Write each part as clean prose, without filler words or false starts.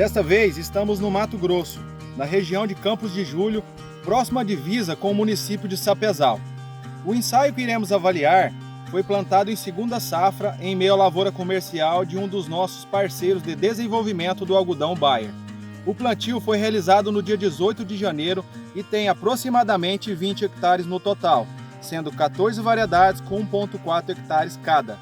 Desta vez estamos no Mato Grosso, na região de Campos de Julho, próxima à divisa com o município de Sapezal. O ensaio que iremos avaliar foi plantado em segunda safra em meio à lavoura comercial de um dos nossos parceiros de desenvolvimento do algodão Bayer. O plantio foi realizado no dia 18 de janeiro e tem aproximadamente 20 hectares no total, sendo 14 variedades com 1,4 hectares cada.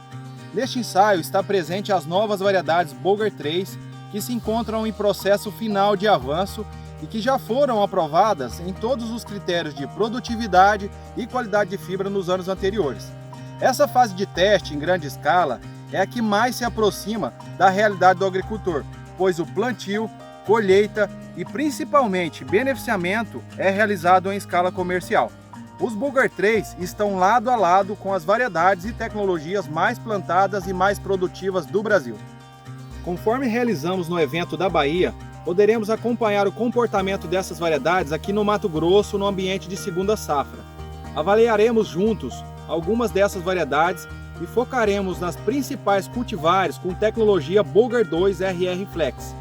Neste ensaio está presente as novas variedades Boger 3, que se encontram em processo final de avanço e que já foram aprovadas em todos os critérios de produtividade e qualidade de fibra nos anos anteriores. Essa fase de teste em grande escala é a que mais se aproxima da realidade do agricultor, pois o plantio, colheita e principalmente beneficiamento é realizado em escala comercial. Os Boger 3 estão lado a lado com as variedades e tecnologias mais plantadas e mais produtivas do Brasil. Conforme realizamos no evento da Bahia, poderemos acompanhar o comportamento dessas variedades aqui no Mato Grosso no ambiente de segunda safra. Avaliaremos juntos algumas dessas variedades e focaremos nas principais cultivares com tecnologia Boger 2 RR Flex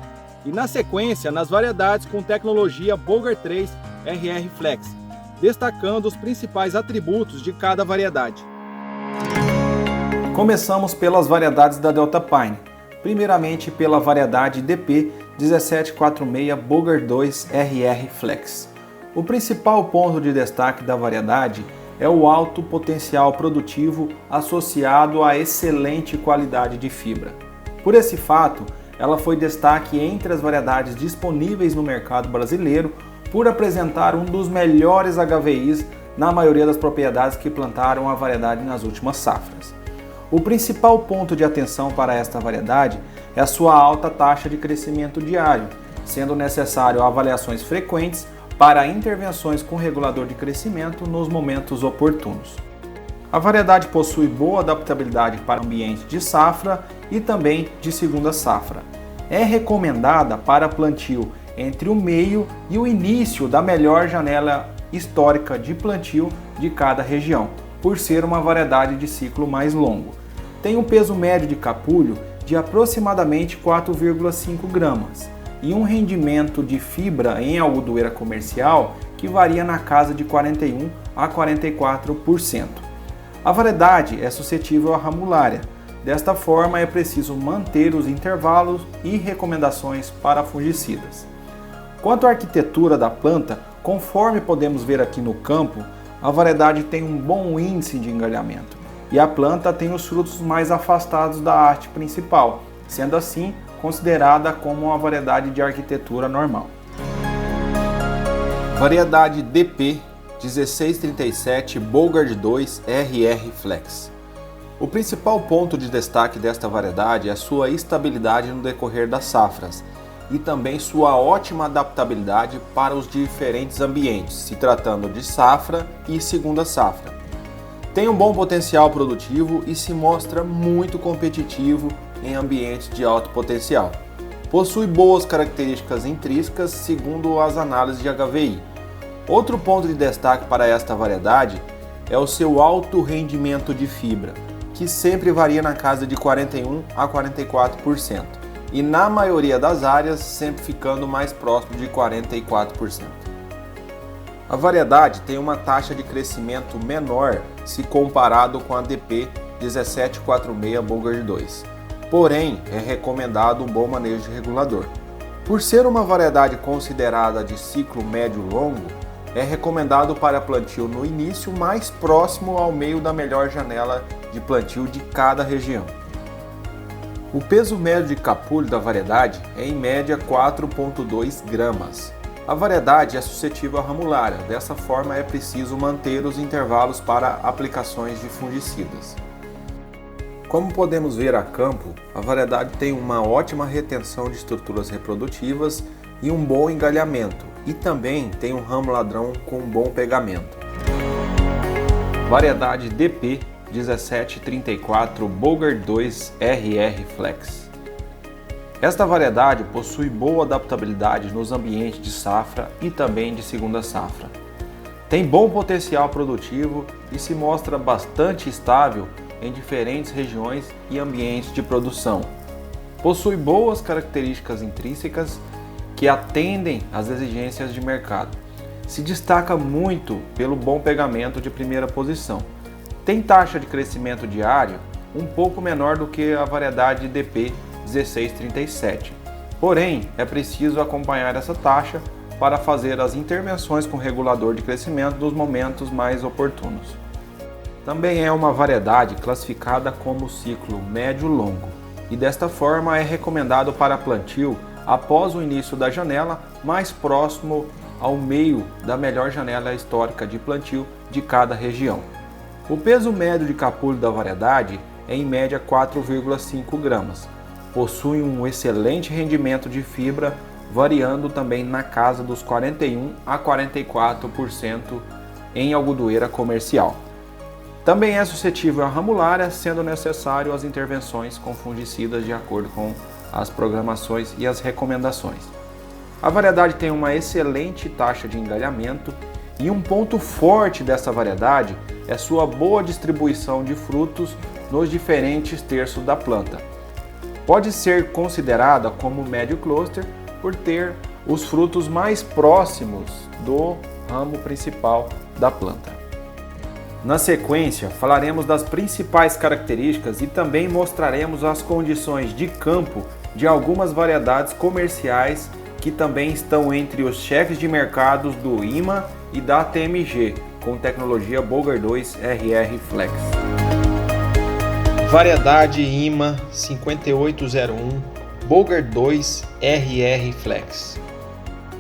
e na sequência nas variedades com tecnologia Boger 3 RR Flex, destacando os principais atributos de cada variedade. Começamos pelas variedades da Delta Pine, primeiramente pela variedade DP 1746 Boger 2 RR Flex. O principal ponto de destaque da variedade é o alto potencial produtivo associado à excelente qualidade de fibra. Por esse fato, ela foi destaque entre as variedades disponíveis no mercado brasileiro por apresentar um dos melhores HVIs na maioria das propriedades que plantaram a variedade nas últimas safras. O principal ponto de atenção para esta variedade é a sua alta taxa de crescimento diário, sendo necessário avaliações frequentes para intervenções com regulador de crescimento nos momentos oportunos. A variedade possui boa adaptabilidade para ambiente de safra e também de segunda safra. É recomendada para plantio entre o meio e o início da melhor janela histórica de plantio de cada região, por ser uma variedade de ciclo mais longo. Tem um peso médio de capulho de aproximadamente 4,5 gramas e um rendimento de fibra em algodoeira comercial que varia na casa de 41 a 44%. A variedade é suscetível à ramulária. Desta forma, é preciso manter os intervalos e recomendações para fungicidas. Quanto à arquitetura da planta, conforme podemos ver aqui no campo, a variedade tem um bom índice de engalhamento e a planta tem os frutos mais afastados da haste principal, sendo assim considerada como uma variedade de arquitetura normal. Variedade DP 1637 Boger 2 RR Flex. O principal ponto de destaque desta variedade é a sua estabilidade no decorrer das safras e também sua ótima adaptabilidade para os diferentes ambientes, se tratando de safra e segunda safra. Tem um bom potencial produtivo e se mostra muito competitivo em ambientes de alto potencial. Possui boas características intrínsecas segundo as análises de HVI. Outro ponto de destaque para esta variedade é o seu alto rendimento de fibra, que sempre varia na casa de 41 a 44%, e na maioria das áreas sempre ficando mais próximo de 44%. A variedade tem uma taxa de crescimento menor se comparado com a DP 1746 Boger 2. Porém, é recomendado um bom manejo de regulador. Por ser uma variedade considerada de ciclo médio-longo, é recomendado para plantio no início mais próximo ao meio da melhor janela de plantio de cada região. O peso médio de capulho da variedade é em média 4,2 gramas. A variedade é suscetível à ramulária, dessa forma é preciso manter os intervalos para aplicações de fungicidas. Como podemos ver a campo, a variedade tem uma ótima retenção de estruturas reprodutivas e um bom engalhamento, e também tem um ramo ladrão com um bom pegamento. Variedade DP 1734 Boger 2 RR Flex. Esta variedade possui boa adaptabilidade nos ambientes de safra e também de segunda safra. Tem bom potencial produtivo e se mostra bastante estável em diferentes regiões e ambientes de produção. Possui boas características intrínsecas que atendem às exigências de mercado. Se destaca muito pelo bom pegamento de primeira posição. Tem taxa de crescimento diário um pouco menor do que a variedade DP 1637. Porém, é preciso acompanhar essa taxa para fazer as intervenções com o regulador de crescimento nos momentos mais oportunos. Também é uma variedade classificada como ciclo médio-longo e desta forma é recomendado para plantio após o início da janela, mais próximo ao meio da melhor janela histórica de plantio de cada região. O peso médio de capulho da variedade é em média 4,5 gramas. Possui um excelente rendimento de fibra, variando também na casa dos 41 a 44% em algodoeira comercial. Também é suscetível à ramulária, sendo necessário as intervenções com fungicidas de acordo com as programações e as recomendações. A variedade tem uma excelente taxa de engalhamento e um ponto forte dessa variedade é sua boa distribuição de frutos nos diferentes terços da planta. Pode ser considerada como médio cluster por ter os frutos mais próximos do ramo principal da planta. Na sequência, falaremos das principais características e também mostraremos as condições de campo de algumas variedades comerciais que também estão entre os chefes de mercados do IMA e da TMG, com tecnologia Boger 2 RR Flex. Variedade IMA 5801 Boger 2 RR Flex.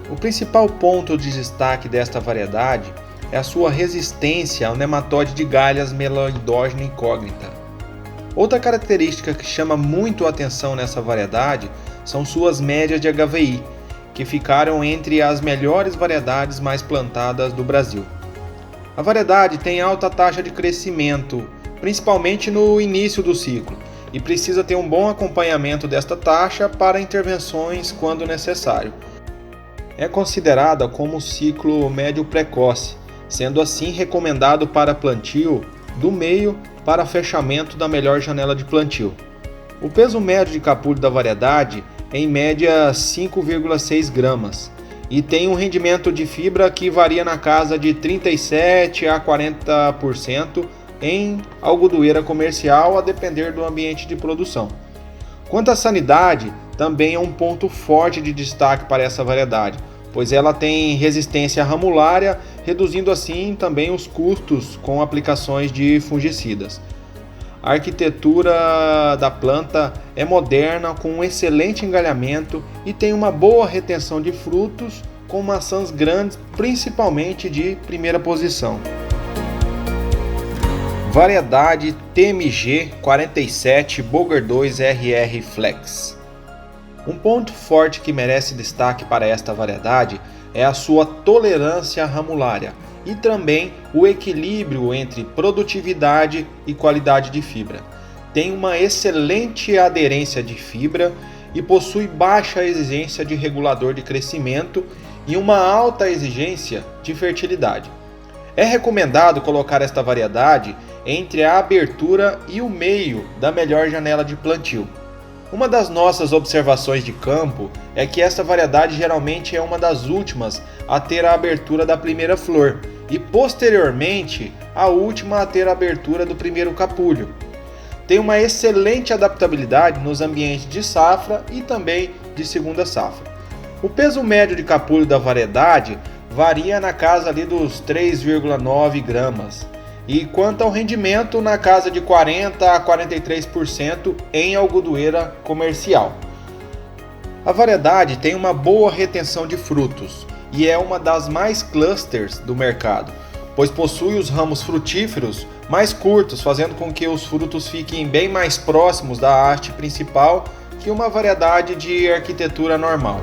O principal ponto de destaque desta variedade é a sua resistência ao nematóide de galhas meloidógena incógnita. Outra característica que chama muito a atenção nessa variedade são suas médias de HVI, que ficaram entre as melhores variedades mais plantadas do Brasil. A variedade tem alta taxa de crescimento, principalmente no início do ciclo, e precisa ter um bom acompanhamento desta taxa para intervenções quando necessário. É considerada como ciclo médio precoce, sendo assim recomendado para plantio do meio para fechamento da melhor janela de plantio. O peso médio de capulho da variedade é em média 5,6 gramas e tem um rendimento de fibra que varia na casa de 37 a 40% em algodoeira comercial, a depender do ambiente de produção. Quanto à sanidade, também é um ponto forte de destaque para essa variedade, pois ela tem resistência ramulária, reduzindo assim também os custos com aplicações de fungicidas. A arquitetura da planta é moderna, com um excelente engalhamento e tem uma boa retenção de frutos, com maçãs grandes, principalmente de primeira posição. Variedade TMG 47 Boger 2 RR Flex. Um ponto forte que merece destaque para esta variedade é a sua tolerância ramulária e também o equilíbrio entre produtividade e qualidade de fibra. Tem uma excelente aderência de fibra e possui baixa exigência de regulador de crescimento e uma alta exigência de fertilidade. É recomendado colocar esta variedade entre a abertura e o meio da melhor janela de plantio. Uma das nossas observações de campo é que esta variedade geralmente é uma das últimas a ter a abertura da primeira flor e posteriormente a última a ter a abertura do primeiro capulho. Tem uma excelente adaptabilidade nos ambientes de safra e também de segunda safra. O peso médio de capulho da variedade varia na casa ali dos 3,9 gramas. E quanto ao rendimento, na casa de 40 a 43% em algodoeira comercial. A variedade tem uma boa retenção de frutos e é uma das mais clusters do mercado, pois possui os ramos frutíferos mais curtos, fazendo com que os frutos fiquem bem mais próximos da haste principal que uma variedade de arquitetura normal.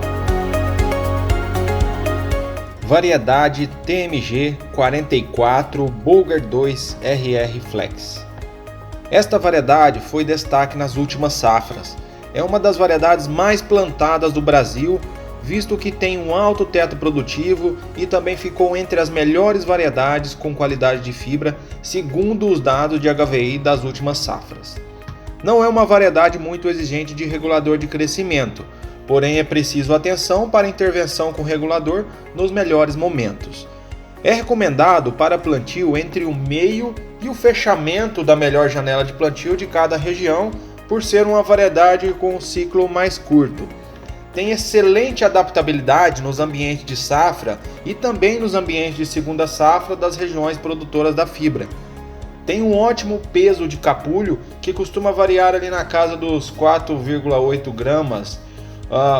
Variedade TMG 44 Boger 2 RR Flex. Esta variedade foi destaque nas últimas safras. É uma das variedades mais plantadas do Brasil, visto que tem um alto teto produtivo e também ficou entre as melhores variedades com qualidade de fibra, segundo os dados de HVI das últimas safras. Não é uma variedade muito exigente de regulador de crescimento, porém é preciso atenção para intervenção com o regulador nos melhores momentos. É recomendado para plantio entre o meio e o fechamento da melhor janela de plantio de cada região, por ser uma variedade com um ciclo mais curto. Tem excelente adaptabilidade nos ambientes de safra e também nos ambientes de segunda safra das regiões produtoras da fibra. Tem um ótimo peso de capulho que costuma variar ali na casa dos 4,8 gramas.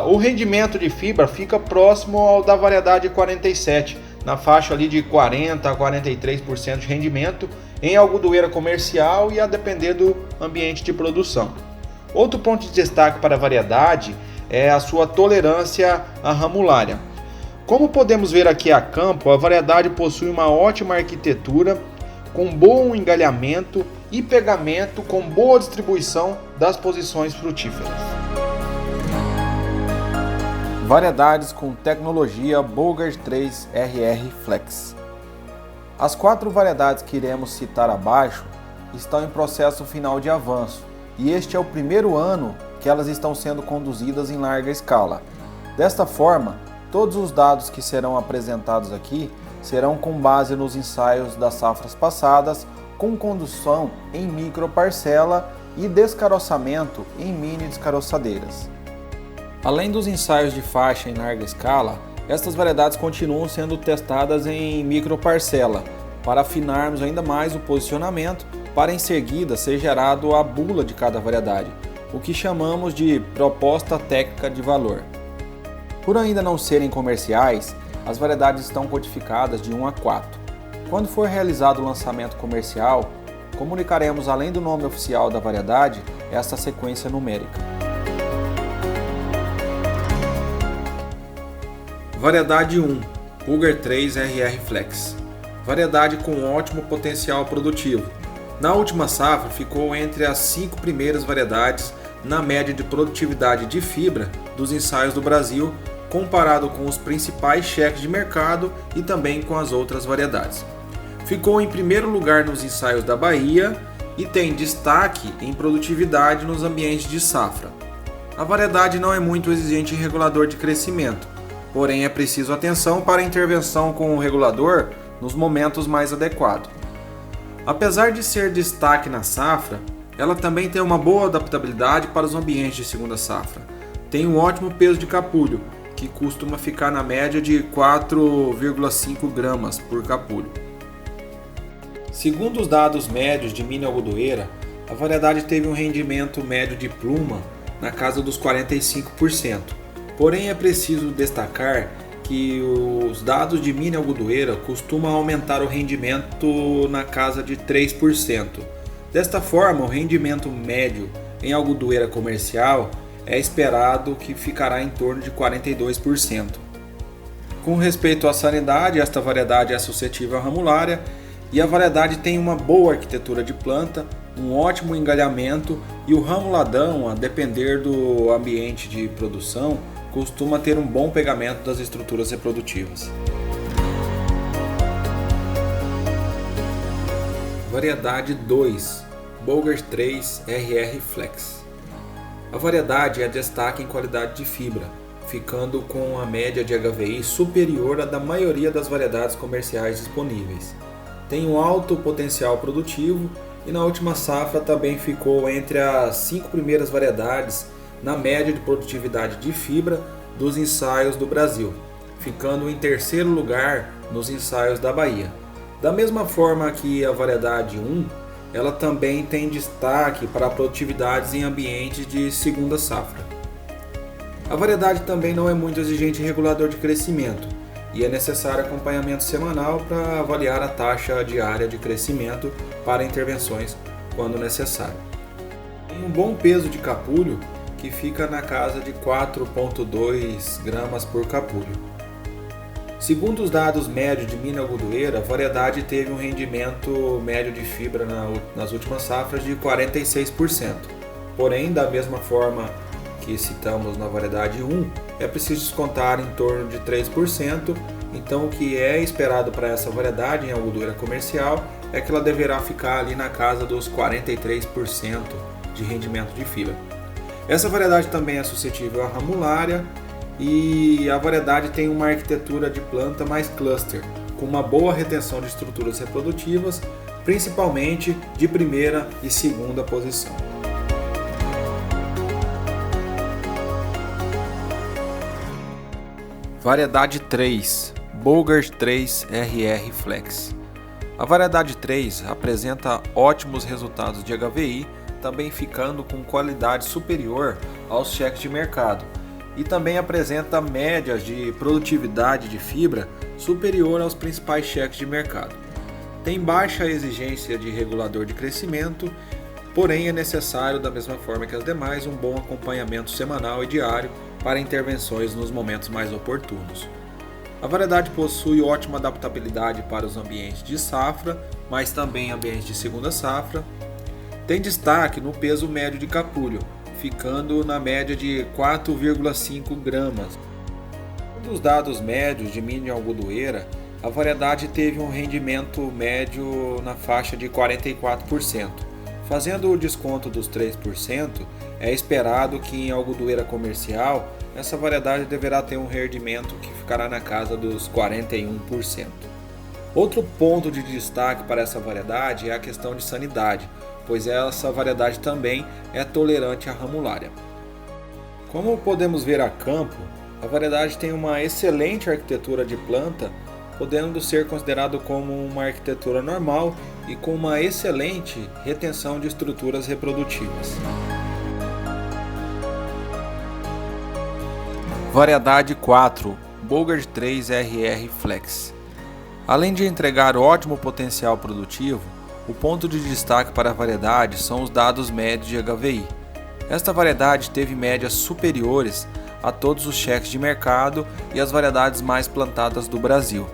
O rendimento de fibra fica próximo ao da variedade 47, na faixa ali de 40 a 43% de rendimento em algodoeira comercial e a depender do ambiente de produção. Outro ponto de destaque para a variedade é a sua tolerância à ramulária. Como podemos ver aqui a campo, a variedade possui uma ótima arquitetura, com bom engalhamento e pegamento, com boa distribuição das posições frutíferas. Variedades com tecnologia Bogard 3 RR Flex. As 4 variedades que iremos citar abaixo estão em processo final de avanço, e este é o primeiro ano que elas estão sendo conduzidas em larga escala. Desta forma, todos os dados que serão apresentados aqui serão com base nos ensaios das safras passadas, com condução em microparcela e descaroçamento em mini descaroçadeiras. Além dos ensaios de faixa em larga escala, estas variedades continuam sendo testadas em microparcela, para afinarmos ainda mais o posicionamento, para em seguida ser gerado a bula de cada variedade, o que chamamos de proposta técnica de valor. Por ainda não serem comerciais, as variedades estão codificadas de 1 a 4. Quando for realizado o lançamento comercial, comunicaremos, além do nome oficial da variedade, esta sequência numérica. Variedade 1, Bogard 3 RR Flex. Variedade com ótimo potencial produtivo. Na última safra ficou entre as 5 primeiras variedades na média de produtividade de fibra dos ensaios do Brasil, comparado com os principais cheques de mercado e também com as outras variedades. Ficou em primeiro lugar nos ensaios da Bahia e tem destaque em produtividade nos ambientes de safra. A variedade não é muito exigente em regulador de crescimento, porém é preciso atenção para a intervenção com o regulador nos momentos mais adequados. Apesar de ser destaque na safra, ela também tem uma boa adaptabilidade para os ambientes de segunda safra. Tem um ótimo peso de capulho, que costuma ficar na média de 4,5 gramas por capulho. Segundo os dados médios de mini algodoeira, a variedade teve um rendimento médio de pluma na casa dos 45%. Porém, é preciso destacar que os dados de mini algodoeira costumam aumentar o rendimento na casa de 3%. Desta forma, o rendimento médio em algodoeira comercial é esperado que ficará em torno de 42%. Com respeito à sanidade, esta variedade é suscetível à ramulária e a variedade tem uma boa arquitetura de planta, um ótimo engalhamento e o ramuladão, a depender do ambiente de produção, costuma ter um bom pegamento das estruturas reprodutivas. Variedade 2, Bogard 3 RR Flex. A variedade é destaque em qualidade de fibra, ficando com a média de HVI superior à da maioria das variedades comerciais disponíveis. Tem um alto potencial produtivo e na última safra também ficou entre as 5 primeiras variedades na média de produtividade de fibra dos ensaios do Brasil, ficando em terceiro lugar nos ensaios da Bahia. Da mesma forma que a variedade 1, ela também tem destaque para produtividades em ambientes de segunda safra. A variedade também não é muito exigente em regulador de crescimento e é necessário acompanhamento semanal para avaliar a taxa diária de crescimento para intervenções quando necessário. Tem um bom peso de capulho que fica na casa de 4,2 gramas por capulho. Segundo os dados médios de mini algodoeira, a variedade teve um rendimento médio de fibra nas últimas safras de 46%. Porém, da mesma forma que citamos na variedade 1, é preciso descontar em torno de 3%, então o que é esperado para essa variedade em algodoeira comercial é que ela deverá ficar ali na casa dos 43% de rendimento de fibra. Essa variedade também é suscetível à ramulária e a variedade tem uma arquitetura de planta mais cluster, com uma boa retenção de estruturas reprodutivas, principalmente de primeira e segunda posição. Variedade 3, Bogart 3 RR Flex. A variedade 3 apresenta ótimos resultados de HVI, também ficando com qualidade superior aos cheques de mercado, e também apresenta médias de produtividade de fibra superior aos principais cheques de mercado. Tem baixa exigência de regulador de crescimento, porém é necessário, da mesma forma que as demais, um bom acompanhamento semanal e diário para intervenções nos momentos mais oportunos. A variedade possui ótima adaptabilidade para os ambientes de safra, mas também ambientes de segunda safra. Tem destaque no peso médio de capulho, ficando na média de 4,5 gramas. Dos dados médios de milho algodoeira, a variedade teve um rendimento médio na faixa de 44%. Fazendo o desconto dos 3%, é esperado que em algodoeira comercial, essa variedade deverá ter um rendimento que ficará na casa dos 41%. Outro ponto de destaque para essa variedade é a questão de sanidade, pois essa variedade também é tolerante à ramulária. Como podemos ver a campo, a variedade tem uma excelente arquitetura de planta, podendo ser considerado como uma arquitetura normal e com uma excelente retenção de estruturas reprodutivas. Variedade 4, Bogart 3 RR Flex. Além de entregar ótimo potencial produtivo, o ponto de destaque para a variedade são os dados médios de HVI. Esta variedade teve médias superiores a todos os cheques de mercado e as variedades mais plantadas do Brasil.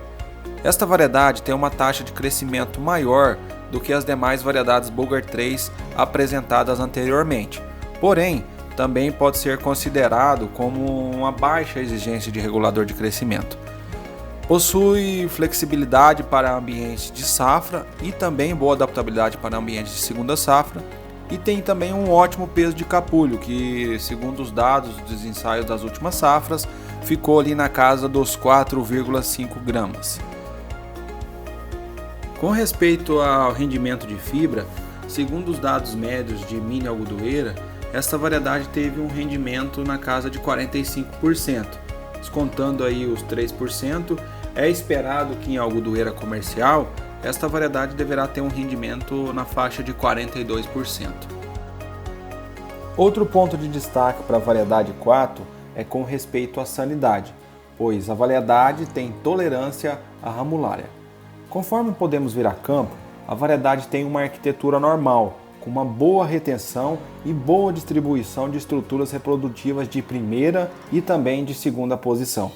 Esta variedade tem uma taxa de crescimento maior do que as demais variedades Bogart 3 apresentadas anteriormente, porém, também pode ser considerado como uma baixa exigência de regulador de crescimento. Possui flexibilidade para ambientes de safra e também boa adaptabilidade para ambientes de segunda safra, e tem também um ótimo peso de capulho, que, segundo os dados dos ensaios das últimas safras, ficou ali na casa dos 4,5 gramas. Com respeito ao rendimento de fibra, segundo os dados médios de mini algodoeira, esta variedade teve um rendimento na casa de 45%. Descontando aí os 3%, é esperado que em algodoeira comercial, esta variedade deverá ter um rendimento na faixa de 42%. Outro ponto de destaque para a variedade 4 é com respeito à sanidade, pois a variedade tem tolerância à ramulária. Conforme podemos ver a campo, a variedade tem uma arquitetura normal, com uma boa retenção e boa distribuição de estruturas reprodutivas de primeira e também de segunda posição.